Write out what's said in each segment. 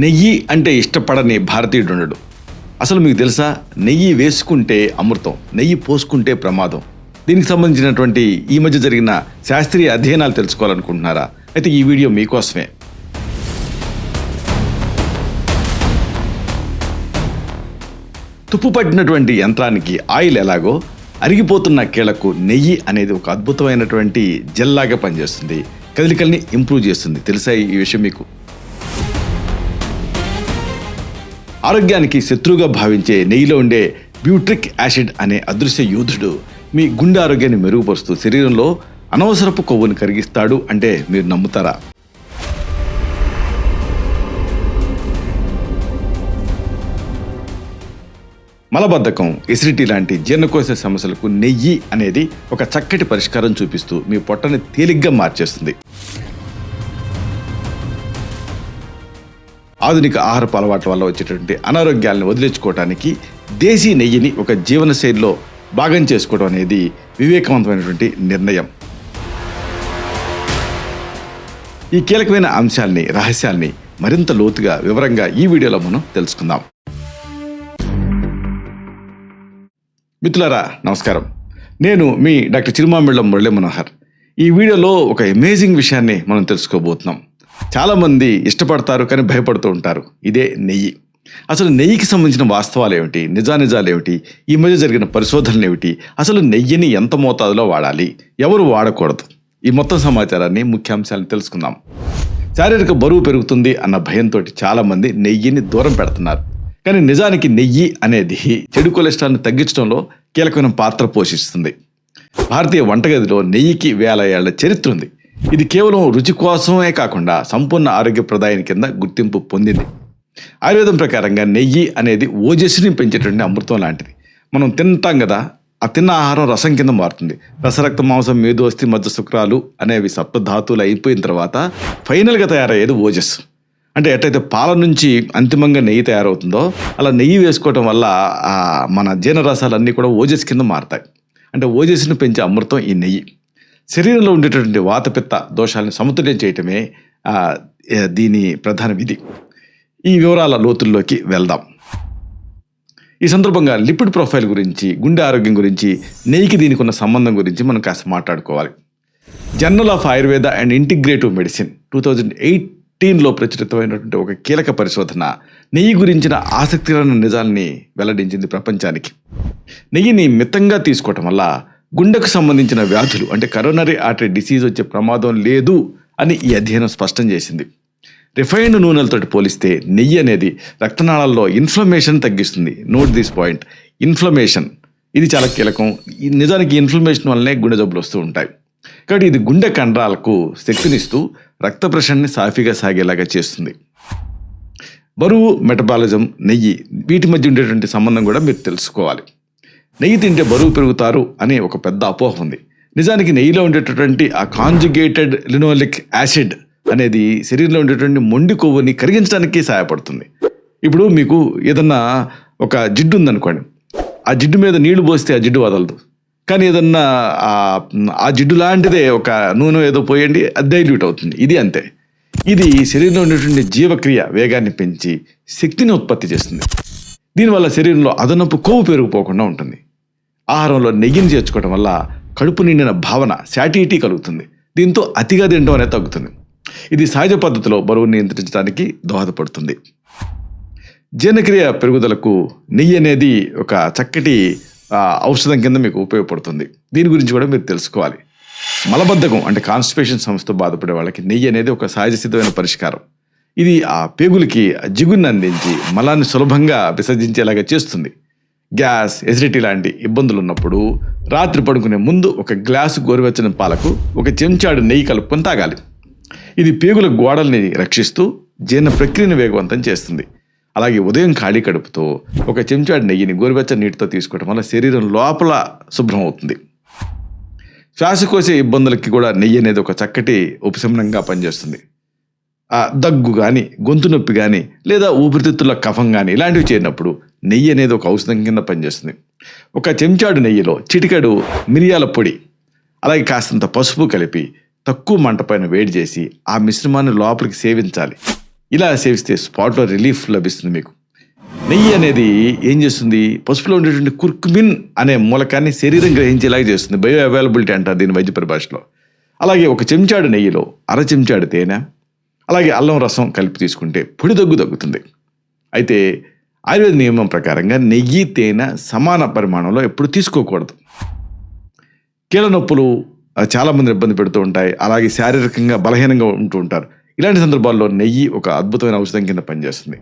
నెయ్యి అంటే ఇష్టపడని భారతీయుడు ఉండడు. అసలు మీకు తెలుసా, నెయ్యి వేసుకుంటే అమృతం, నెయ్యి పోసుకుంటే ప్రమాదం. దీనికి సంబంధించినటువంటి ఈ మధ్య జరిగిన శాస్త్రీయ అధ్యయనాలు తెలుసుకోవాలనుకుంటున్నారా? అయితే ఈ వీడియో మీకోసమే. తుప్పు పట్టినటువంటి యంత్రానికి ఆయిల్ ఎలాగో, అరిగిపోతున్న కీళ్లకు నెయ్యి అనేది ఒక అద్భుతమైనటువంటి జెల్లాగా పనిచేస్తుంది. కదలికల్ని ఇంప్రూవ్ చేస్తుంది. తెలుసా ఈ విషయం మీకు? ఆరోగ్యానికి శత్రువుగా భావించే నెయ్యిలో ఉండే బ్యూట్రిక్ యాసిడ్ అనే అదృశ్య యోధుడు మీ గుండె ఆరోగ్యాన్ని మెరుగుపరుస్తూ శరీరంలో అనవసరపు కొవ్వును కరిగిస్తాడు అంటే మీరు నమ్ముతారా? మలబద్ధకం, ఎసిడిటీ లాంటి జీర్ణకోశ సమస్యలకు నెయ్యి అనేది ఒక చక్కటి పరిష్కారం చూపిస్తూ మీ పొట్టని తేలిగ్గా మార్చేస్తుంది. ఆధునిక ఆహారపు అలవాట్ల వల్ల వచ్చేటువంటి అనారోగ్యాలను వదిలించుకోవడానికి దేశీ నెయ్యిని ఒక జీవనశైలిలో భాగం చేసుకోవడం అనేది వివేకవంతమైనటువంటి నిర్ణయం. ఈ కీలకమైన అంశాల్ని, రహస్యాల్ని మరింత లోతుగా వివరంగా ఈ వీడియోలో మనం తెలుసుకుందాం. మిత్రులారా, నమస్కారం. నేను మీ డాక్టర్ చిరుమామిళ్ళ మురళీ మనోహర్. ఈ వీడియోలో ఒక అమేజింగ్ విషయాన్ని మనం తెలుసుకోబోతున్నాం. చాలామంది ఇష్టపడతారు కానీ భయపడుతూ ఉంటారు. ఇదే నెయ్యి. అసలు నెయ్యికి సంబంధించిన వాస్తవాలు ఏమిటి, నిజాలు ఏమిటి, ఈ మధ్య జరిగిన పరిశోధనలు ఏమిటి, అసలు నెయ్యిని ఎంత మోతాదులో వాడాలి, ఎవరు వాడకూడదు, ఈ మొత్తం సమాచారాన్ని, ముఖ్యాంశాలను తెలుసుకుందాం. శారీరక బరువు పెరుగుతుంది అన్న భయంతో చాలామంది నెయ్యిని దూరం పెడుతున్నారు. కానీ నిజానికి నెయ్యి అనేది చెడు కొలెస్ట్రాల్ని తగ్గించడంలో కీలకమైన పాత్ర పోషిస్తుంది. భారతీయ వంటగదిలో నెయ్యికి వేల ఏళ్ల చరిత్ర ఉంది. ఇది కేవలం రుచి కోసమే కాకుండా సంపూర్ణ ఆరోగ్యప్రదాయం కింద గుర్తింపు పొందింది. ఆయుర్వేదం ప్రకారంగా నెయ్యి అనేది ఓజస్సుని పెంచేటువంటి అమృతం లాంటిది. మనం తింటాం కదా, ఆ తిన్న ఆహారం రసం కింద మారుతుంది. రసరక్త మాంసం, మేధోస్థి, మధ్య శుక్రాలు అనేవి సప్తధాతువులు అయిపోయిన తర్వాత ఫైనల్గా తయారయ్యేది ఓజస్సు. అంటే ఎట్లయితే పాల నుంచి అంతిమంగా నెయ్యి తయారవుతుందో అలా నెయ్యి వేసుకోవటం వల్ల మన జీర్ణరసాలన్నీ కూడా ఓజస్ కింద మారుతాయి. అంటే ఓజస్సుని పెంచే అమృతం ఈ నెయ్యి. శరీరంలో ఉండేటటువంటి వాతపిత్త దోషాలను సమతుల్యం చేయటమే దీని ప్రధాన విధి. ఈ వివరాల లోతుల్లోకి వెళ్దాం. ఈ సందర్భంగా లిపిడ్ ప్రొఫైల్ గురించి, గుండె ఆరోగ్యం గురించి, నెయ్యికి దీనికి ఉన్న సంబంధం గురించి మనం కాస్త మాట్లాడుకోవాలి. Journal of Ayurveda and integrative medicine 2018లో ప్రచురితమైనటువంటి ఒక కీలక పరిశోధన నెయ్యి గురించిన ఆసక్తికరమైన నిజాల్ని వెల్లడించింది ప్రపంచానికి. నెయ్యిని మితంగా తీసుకోవటం వల్ల గుండెకు సంబంధించిన వ్యాధులు అంటే కరోనరీ ఆర్టరీ డిసీజ్ వచ్చే ప్రమాదం లేదు అని ఈ అధ్యయనం స్పష్టం చేసింది. రిఫైన్డ్ నూనెలతో పోలిస్తే నెయ్యి అనేది రక్తనాళాల్లో ఇన్ఫ్లమేషన్ తగ్గిస్తుంది. నోట్ దిస్ పాయింట్, ఇన్ఫ్లమేషన్ ఇది చాలా కీలకం. నిజానికి ఇన్ఫ్లమేషన్ వల్లనే గుండె జబ్బులు వస్తూ ఉంటాయి. కాబట్టి ఇది గుండె కండరాలకు శక్తినిస్తూ రక్త ప్రసరణని సాఫీగా సాగేలాగా చేస్తుంది. బరువు, మెటబాలిజం, నెయ్యి వీటి మధ్య ఉండేటువంటి సంబంధం కూడా మీరు తెలుసుకోవాలి. నెయ్యి తింటే బరువు పెరుగుతారు అనే ఒక పెద్ద అపోహ ఉంది. నిజానికి నెయ్యిలో ఉండేటటువంటి ఆ కాంజుగేటెడ్ లినోలిక్ యాసిడ్ అనేది శరీరంలో ఉండేటువంటి మొండి కొవ్వుని కరిగించడానికి సహాయపడుతుంది. ఇప్పుడు మీకు ఏదన్నా ఒక జిడ్డు ఉందనుకోండి, ఆ జిడ్డు మీద నీళ్లు పోస్తే ఆ జిడ్డు వదలదు. కానీ ఏదన్నా ఆ జిడ్డు లాంటిదే ఒక నూనె ఏదో పోయండి, అది డైల్యూట్ అవుతుంది. ఇది అంతే. ఇది శరీరంలో ఉండేటువంటి జీవక్రియ వేగాన్ని పెంచి శక్తిని ఉత్పత్తి చేస్తుంది. దీనివల్ల శరీరంలో అదనపు కొవ్వు పెరిగిపోకుండా ఉంటుంది. ఆహారంలో నెయ్యిని చేర్చుకోవడం వల్ల కడుపు నిండిన భావన, శాటిటీ కలుగుతుంది. దీంతో అతిగా తినడం అనేది తగ్గుతుంది. ఇది సహజ పద్ధతిలో బరువును నియంత్రించడానికి దోహదపడుతుంది. జీర్ణక్రియ పెరుగుదలకు నెయ్యి అనేది ఒక చక్కటి ఔషధం కింద మీకు ఉపయోగపడుతుంది. దీని గురించి కూడా మీరు తెలుసుకోవాలి. మలబద్ధకం అంటే కాన్స్టిపేషన్ సమస్యతో బాధపడే వాళ్ళకి నెయ్యి అనేది ఒక సహజ సిద్ధమైన పరిష్కారం. ఇది ఆ పేగులకి జిగురుని అందించి మలాన్ని సులభంగా విసర్జించేలాగా చేస్తుంది. గ్యాస్, ఎసిడిటీ లాంటి ఇబ్బందులు ఉన్నప్పుడు రాత్రి పడుకునే ముందు ఒక గ్లాసు గోరువెచ్చని పాలకు ఒక చెంచాడు నెయ్యి కలుపుకొని తాగాలి. ఇది పేగుల గోడల్ని రక్షిస్తూ జీర్ణ ప్రక్రియను వేగవంతం చేస్తుంది. అలాగే ఉదయం ఖాళీ కడుపుతో ఒక చెంచాడు నెయ్యిని గోరువెచ్చని నీటితో తీసుకోవడం వల్ల శరీరం లోపల శుభ్రం అవుతుంది. శ్వాసకోశ ఇబ్బందులకి కూడా నెయ్యి అనేది ఒక చక్కటి ఉపశమనంగా పనిచేస్తుంది. దగ్గు కానీ, గొంతు నొప్పి కానీ, లేదా ఊపిరితిత్తుల కఫం కానీ ఇలాంటివి చేరినప్పుడు నెయ్యి అనేది ఒక ఔషధం కింద పనిచేస్తుంది. ఒక చెంచాడు నెయ్యిలో చిటికెడు మిరియాల పొడి, అలాగే కాస్తంత పసుపు కలిపి తక్కువ మంట పైన వేడి చేసి ఆ మిశ్రమాన్ని లోపలికి సేవించాలి. ఇలా సేవిస్తే స్పాట్లో రిలీఫ్ లభిస్తుంది మీకు. నెయ్యి అనేది ఏం చేస్తుంది, పసుపులో ఉండేటువంటి కుర్కుమిన్ అనే మూలకాన్ని శరీరం గ్రహించేలాగా చేస్తుంది. బయో అవైలబిలిటీ అంటారు దీని వైద్య పరిభాషలో. అలాగే ఒక చెంచాడు నెయ్యిలో అర చెంచాడు తేనె, అలాగే అల్లం రసం కలిపి తీసుకుంటే పొడి దగ్గు తగ్గుతుంది. అయితే ఆయుర్వేద నియమం ప్రకారంగా నెయ్యి తేనె సమాన పరిమాణంలో ఎప్పుడు తీసుకోకూడదు. కీళ్ళ నొప్పులు చాలామంది ఇబ్బంది పెడుతూ ఉంటాయి. అలాగే శారీరకంగా బలహీనంగా ఉంటూ ఉంటారు. ఇలాంటి సందర్భాల్లో నెయ్యి ఒక అద్భుతమైన ఔషధం కింద పనిచేస్తుంది.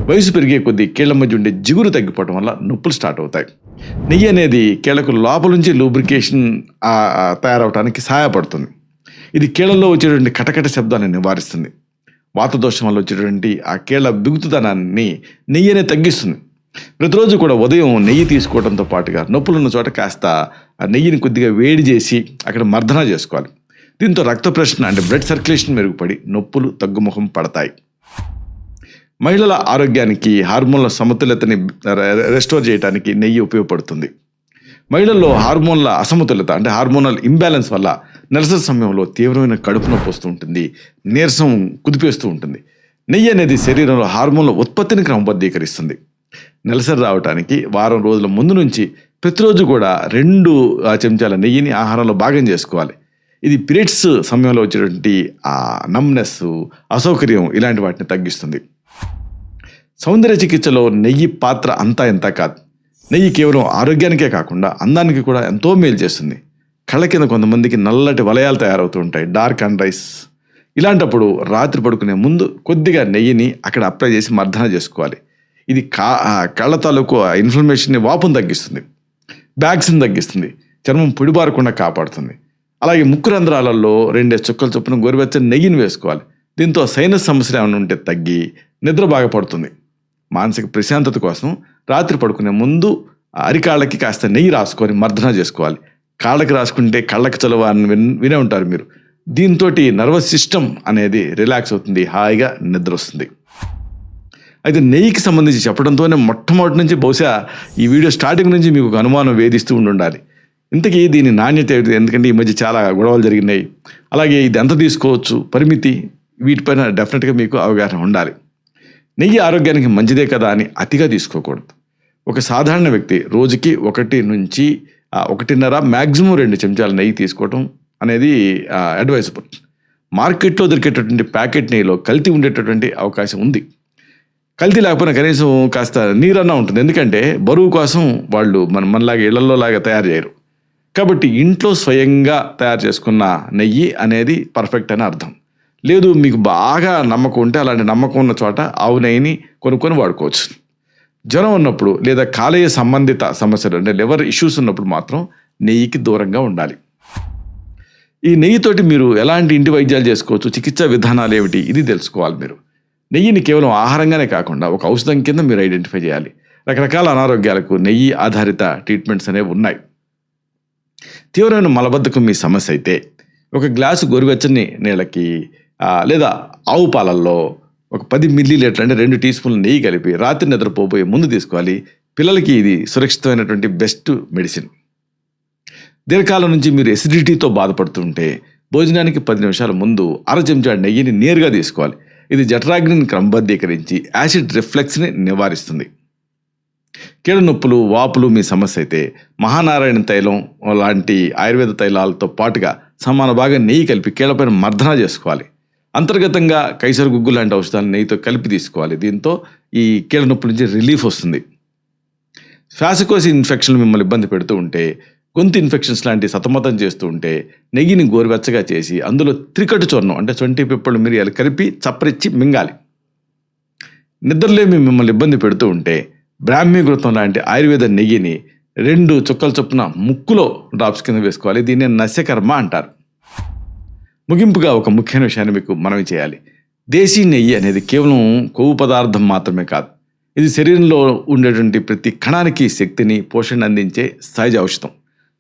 వయసు పెరిగే కొద్దీ కీళ్ల మధ్య ఉండే జిగురు తగ్గిపోవడం వల్ల నొప్పులు స్టార్ట్ అవుతాయి. నెయ్యి అనేది కీళ్లకు లోపల నుంచి లూబ్రికేషన్ తయారవడానికి సహాయపడుతుంది. ఇది కీళ్లలో వచ్చేటువంటి కటకట శబ్దాన్ని నివారిస్తుంది. వాతదోషం వల్ల వచ్చేటువంటి ఆ కీళ్ల బిగుతుదనాన్ని నెయ్యి అనేది తగ్గిస్తుంది. ప్రతిరోజు కూడా ఉదయం నెయ్యి తీసుకోవడంతో పాటుగా నొప్పులున్న చోట కాస్త ఆ నెయ్యిని కొద్దిగా వేడి చేసి అక్కడ మర్దన చేసుకోవాలి. దీంతో రక్త ప్రసరణ అంటే బ్లడ్ సర్క్యులేషన్ మెరుగుపడి నొప్పులు తగ్గుముఖం పడతాయి. మహిళల ఆరోగ్యానికి హార్మోన్ల సమతుల్యతని రెస్టోర్ చేయడానికి నెయ్యి ఉపయోగపడుతుంది. మహిళల్లో హార్మోన్ల అసమతుల్యత అంటే హార్మోనల్ ఇంబ్యాలెన్స్ వల్ల నెలసరి సమయంలో తీవ్రమైన కడుపు నొప్పి వస్తూ ఉంటుంది, నీరసం కుదిపేస్తూ ఉంటుంది. నెయ్యి అనేది శరీరంలో హార్మోన్ల ఉత్పత్తిని క్రమబద్ధీకరిస్తుంది. నెలసరి రావడానికి వారం రోజుల ముందు నుంచి ప్రతిరోజు కూడా 2 చెంచాల నెయ్యిని ఆహారంలో భాగం చేసుకోవాలి. ఇది పీరియడ్స్ సమయంలో వచ్చేటువంటి ఆ నమ్నెస్, అసౌకర్యం ఇలాంటి వాటిని తగ్గిస్తుంది. సౌందర్య చికిత్సలో నెయ్యి పాత్ర అంతా ఎంత కాదు. నెయ్యి కేవలం ఆరోగ్యానికే కాకుండా అందానికి కూడా ఎంతో మేలు చేస్తుంది. కళ్ళ కింద కొంతమందికి నల్లటి వలయాలు తయారవుతూ ఉంటాయి, డార్క్ అండ్ రైస్. ఇలాంటప్పుడు రాత్రి పడుకునే ముందు కొద్దిగా నెయ్యిని అక్కడ అప్లై చేసి మర్దన చేసుకోవాలి. ఇది కళ్ళ తాలూకు ఇన్ఫ్లమేషన్ని, వాపును తగ్గిస్తుంది, బ్యాగ్స్ని తగ్గిస్తుంది, చర్మం పొడిబారకుండా కాపాడుతుంది. అలాగే ముక్కు రంధ్రాలలో 2 చుక్కల చొప్పున గోరువెచ్చని నెయ్యిని వేసుకోవాలి. దీంతో సైనస్ సమస్యలు ఏమైనా ఉంటే తగ్గి నిద్ర బాగా పడుతుంది. మానసిక ప్రశాంతత కోసం రాత్రి పడుకునే ముందు అరికాళ్ళకి కాస్త నెయ్యి రాసుకొని మర్దన చేసుకోవాలి. కాళ్ళకి రాసుకుంటే కళ్ళకి చలువ అని వినే ఉంటారు మీరు. దీంతో నర్వస్ సిస్టమ్ అనేది రిలాక్స్ అవుతుంది, హాయిగా నిద్ర వస్తుంది. అయితే నెయ్యికి సంబంధించి చెప్పడంతోనే మొట్టమొదటి నుంచి బహుశా ఈ వీడియో స్టార్టింగ్ నుంచి మీకు ఒక అనుమానం వేధిస్తూ ఉండాలి. ఇంతకీ దీని నాణ్యత ఏమిటి? ఎందుకంటే ఈ మధ్య చాలా గొడవలు జరిగినాయి. అలాగే ఇది ఎంత తీసుకోవచ్చు, పరిమితి, వీటిపైన డెఫినెట్గా మీకు అవగాహన ఉండాలి. నెయ్యి ఆరోగ్యానికి మంచిదే కదా అని అతిగా తీసుకోకూడదు. ఒక సాధారణ వ్యక్తి రోజుకి 1 నుంచి 1.5 మ్యాక్సిమం 2 చెంచాల నెయ్యి తీసుకోవటం అనేది అడ్వైజబుల్. మార్కెట్లో దొరికేటటువంటి ప్యాకెట్ నెయ్యిలో కల్తీ ఉండేటటువంటి అవకాశం ఉంది. కల్తీ లేకపోయినా కనీసం కాస్త నీరన్నా ఉంటుంది. ఎందుకంటే బరువు కోసం వాళ్ళు మనలాగా ఇళ్లలో లాగా తయారు చేయరు. కాబట్టి ఇంట్లో స్వయంగా తయారు చేసుకున్న నెయ్యి అనేది పర్ఫెక్ట్ అని అర్థం. లేదు మీకు బాగా నమ్మకం ఉంటే అలాంటి నమ్మకం ఉన్న చోట ఆవు నెయ్యిని కొనుక్కొని వాడుకోవచ్చు. జ్వరం ఉన్నప్పుడు లేదా కాలేయ సంబంధిత సమస్యలు అంటే లివర్ ఇష్యూస్ ఉన్నప్పుడు మాత్రం నెయ్యికి దూరంగా ఉండాలి. ఈ నెయ్యితోటి మీరు ఎలాంటి ఇంటి వైద్యాలు చేసుకోవచ్చు, చికిత్సా విధానాలు ఏమిటి, ఇది తెలుసుకోవాలి మీరు. నెయ్యిని కేవలం ఆహారంగానే కాకుండా ఒక ఔషధం కింద మీరు ఐడెంటిఫై చేయాలి. రకరకాల అనారోగ్యాలకు నెయ్యి ఆధారిత ట్రీట్మెంట్స్ అనేవి ఉన్నాయి. తీవ్రమైన మలబద్ధకం మీ సమస్య అయితే 1 గ్లాసు గోరువెచ్చని నీళ్ళకి లేదా ఆవు పాలల్లో ఒక 10 మిల్లీలీటర్ అంటే 2 టీ స్పూన్ల నెయ్యి కలిపి రాత్రి నిద్రపోబోయే ముందు తీసుకోవాలి. పిల్లలకి ఇది సురక్షితమైనటువంటి బెస్ట్ మెడిసిన్. దీర్ఘకాలం నుంచి మీరు ఎసిడిటీతో బాధపడుతుంటే భోజనానికి 10 నిమిషాల ముందు అర చెంచా నెయ్యిని నేరుగా తీసుకోవాలి. ఇది జఠరాగ్నిని క్రమబద్ధీకరించి యాసిడ్ రిఫ్లెక్స్ని నివారిస్తుంది. కీళ్ళ నొప్పులు, వాపులు మీ సమస్య అయితే మహానారాయణ తైలం లాంటి ఆయుర్వేద తైలాలతో పాటుగా సమాన భాగం నెయ్యి కలిపి కీళ్ళపైన మర్దన చేసుకోవాలి. అంతర్గతంగా కైసర గుగ్గు లాంటి ఔషధాలను నెయ్యితో కలిపి తీసుకోవాలి. దీంతో ఈ కీళ్ళ నొప్పి నుంచి రిలీఫ్ వస్తుంది. శ్వాసకోశ ఇన్ఫెక్షన్లు మిమ్మల్ని ఇబ్బంది పెడుతూ ఉంటే, గొంతు ఇన్ఫెక్షన్స్ లాంటి సతమతం చేస్తూ ఉంటే నెయ్యిని గోరువెచ్చగా చేసి అందులో త్రికట్టు చూర్ణం అంటే 20 పిప్పళ్ళు మిరియాలు కలిపి చప్పరిచ్చి మింగాలి. నిద్రలేమి మిమ్మల్ని ఇబ్బంది పెడుతూ ఉంటే బ్రాహ్మీ ఘృతం లాంటి ఆయుర్వేద నెయ్యిని 2 చుక్కల చొప్పున ముక్కులో డ్రాప్స్ కింద వేసుకోవాలి. దీన్ని నస్యకర్మ అంటారు. ముగింపుగా ఒక ముఖ్యమైన విషయాన్ని మీకు మనవి చేయాలి. దేశీ నెయ్యి అనేది కేవలం కొవ్వు పదార్థం మాత్రమే కాదు. ఇది శరీరంలో ఉండేటువంటి ప్రతి కణానికి శక్తిని, పోషణ అందించే సహజ ఔషధం.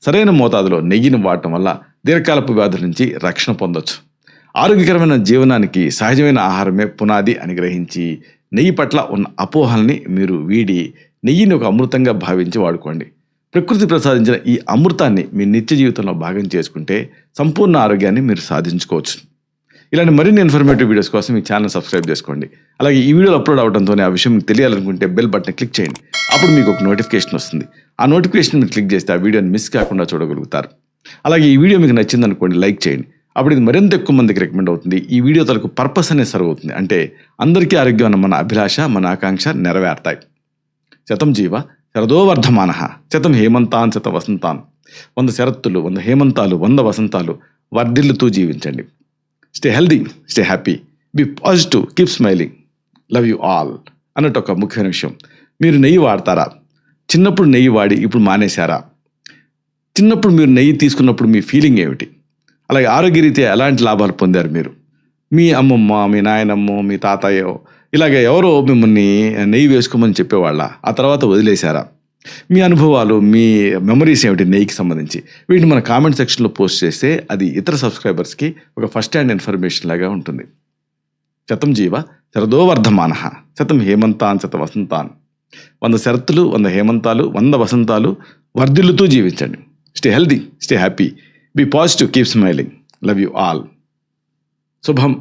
సరైన మోతాదులో నెయ్యిని వాడటం వల్ల దీర్ఘకాలపు వ్యాధుల నుంచి రక్షణ పొందొచ్చు. ఆరోగ్యకరమైన జీవనానికి సహజమైన ఆహారమే పునాది అని గ్రహించి నెయ్యి పట్ల ఉన్న అపోహల్ని మీరు వీడి నెయ్యిని ఒక అమృతంగా భావించి వాడుకోండి. ప్రకృతి ప్రసాదించిన ఈ అమృతాన్ని మీ నిత్య జీవితంలో భాగం చేసుకుంటే సంపూర్ణ ఆరోగ్యాన్ని మీరు సాధించుకోవచ్చు. ఇలాంటి మరిన్ని ఇన్ఫర్మేటివ్ వీడియోస్ కోసం ఈ ఛానల్ సబ్స్క్రైబ్ చేసుకోండి. అలాగే ఈ వీడియోలు అప్లోడ్ అవడంతోనే ఆ విషయం మీకు తెలియాలనుకుంటే బెల్ బటన్ క్లిక్ చేయండి. అప్పుడు మీకు ఒక నోటిఫికేషన్ వస్తుంది. ఆ నోటిఫికేషన్ మీరు క్లిక్ చేస్తే ఆ వీడియోని మిస్ కాకుండా చూడగలుగుతారు. అలాగే ఈ వీడియో మీకు నచ్చిందనుకోండి, లైక్ చేయండి. అప్పుడు ఇది మరింత ఎక్కువ మందికి రికమెండ్ అవుతుంది. ఈ వీడియో తలకు పర్పస్ అనేది సర్వ్ అవుతుంది. అంటే అందరికీ ఆరోగ్యం అన్న మన అభిలాష, మన ఆకాంక్ష నెరవేరుతాయి. శతం జీవ శరదో వర్ధమానః, శతం హేమంతాన్ శత వసంతాన్. 100 శరత్తులు, 100 హేమంతాలు, 100 వసంతాలు వర్ధిల్లుతూ జీవించండి. Stay healthy, stay happy, be positive, keep smiling, love you all అన్నట్టు ఒక ముఖ్యమైన విషయం. మీరు నెయ్యి వాడతారా? చిన్నప్పుడు నెయ్యి వాడి ఇప్పుడు మానేశారా? చిన్నప్పుడు మీరు నెయ్యి తీసుకున్నప్పుడు మీ ఫీలింగ్ ఏమిటి? అలాగే ఆరోగ్యరీత్యా ఎలాంటి లాభాలు పొందారు మీరు? మీ అమ్మమ్మ, మీ నాయనమ్మో, మీ తాతయ్యో ఇలాగ ఎవరో మిమ్మల్ని నెయ్యి వేసుకోమని చెప్పేవాళ్ళ, ఆ తర్వాత వదిలేశారా? మీ అనుభవాలు, మీ మెమరీస్ ఏమిటి నెయ్యికి సంబంధించి? వీటిని మన కామెంట్ సెక్షన్లో పోస్ట్ చేస్తే అది ఇతర సబ్స్క్రైబర్స్కి ఒక ఫస్ట్ హ్యాండ్ ఇన్ఫర్మేషన్ లాగా ఉంటుంది. శతం జీవ శరదో వర్ధమానః, శతం హేమంతాన్ శత వసంతాన్. 100 శరత్తులు, 100 హేమంతాలు, 100 వసంతాలు వర్ధిల్లుతూ జీవించండి. Stay healthy, stay happy, be positive, keep smiling, love you all. శుభం.